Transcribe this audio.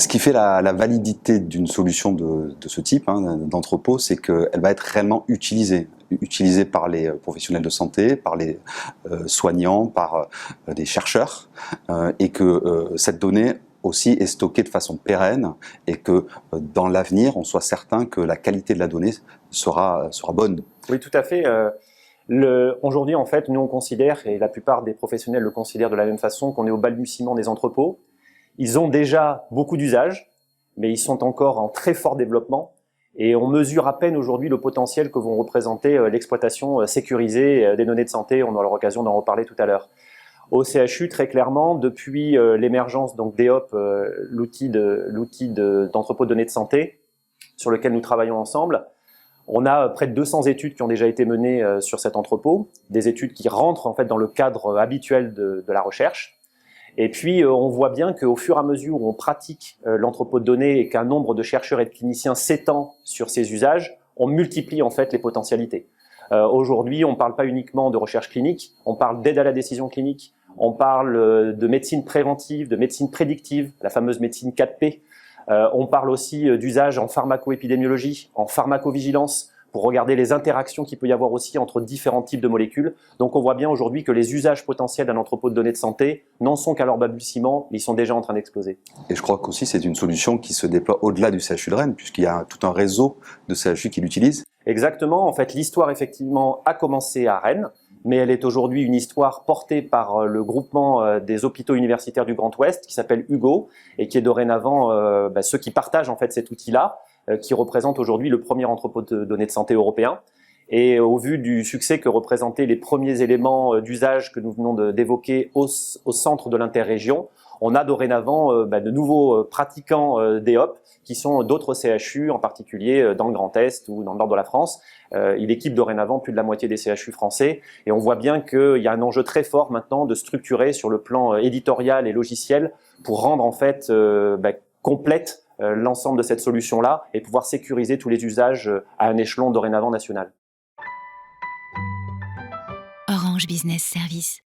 Ce qui fait la validité d'une solution de ce type, d'entrepôt, c'est qu'elle va être réellement utilisée par les professionnels de santé, par les soignants, par des chercheurs, et que cette donnée aussi est stockée de façon pérenne et que dans l'avenir, on soit certain que la qualité de la donnée sera bonne. Oui, tout à fait. Aujourd'hui, en fait, nous on considère, et la plupart des professionnels le considèrent de la même façon, qu'on est au balbutiement des entrepôts. Ils ont déjà beaucoup d'usages, mais ils sont encore en très fort développement. Et on mesure à peine aujourd'hui le potentiel que vont représenter l'exploitation sécurisée des données de santé. On aura l'occasion d'en reparler tout à l'heure. Au CHU, très clairement, depuis l'émergence donc d'EOP, l'outil d'entrepôt de données de santé, sur lequel nous travaillons ensemble, on a près de 200 études qui ont déjà été menées sur cet entrepôt, des études qui rentrent en fait dans le cadre habituel de la recherche. Et puis, on voit bien qu'au fur et à mesure où on pratique l'entrepôt de données et qu'un nombre de chercheurs et de cliniciens s'étend sur ces usages, on multiplie en fait les potentialités. Aujourd'hui, on ne parle pas uniquement de recherche clinique, on parle d'aide à la décision clinique, on parle de médecine préventive, de médecine prédictive, la fameuse médecine 4P. On parle aussi d'usage en pharmacoépidémiologie, en pharmacovigilance, pour regarder les interactions qu'il peut y avoir aussi entre différents types de molécules. Donc on voit bien aujourd'hui que les usages potentiels d'un entrepôt de données de santé n'en sont qu'à leur balbutiement, mais ils sont déjà en train d'exploser. Et je crois qu'aussi c'est une solution qui se déploie au-delà du CHU de Rennes, puisqu'il y a tout un réseau de CHU qui l'utilisent. Exactement, en fait l'histoire effectivement a commencé à Rennes, mais elle est aujourd'hui une histoire portée par le groupement des hôpitaux universitaires du Grand Ouest qui s'appelle Hugo et qui est dorénavant ceux qui partagent en fait cet outil-là, qui représente aujourd'hui le premier entrepôt de données de santé européen. Et au vu du succès que représentaient les premiers éléments d'usage que nous venons d'évoquer au centre de l'interrégion, on a dorénavant de nouveaux pratiquants d'EOP qui sont d'autres CHU, en particulier dans le Grand Est ou dans le nord de la France. Il équipe dorénavant plus de la moitié des CHU français et on voit bien qu'il y a un enjeu très fort maintenant de structurer sur le plan éditorial et logiciel pour rendre en fait complète l'ensemble de cette solution-là et pouvoir sécuriser tous les usages à un échelon dorénavant national. Orange Business Service.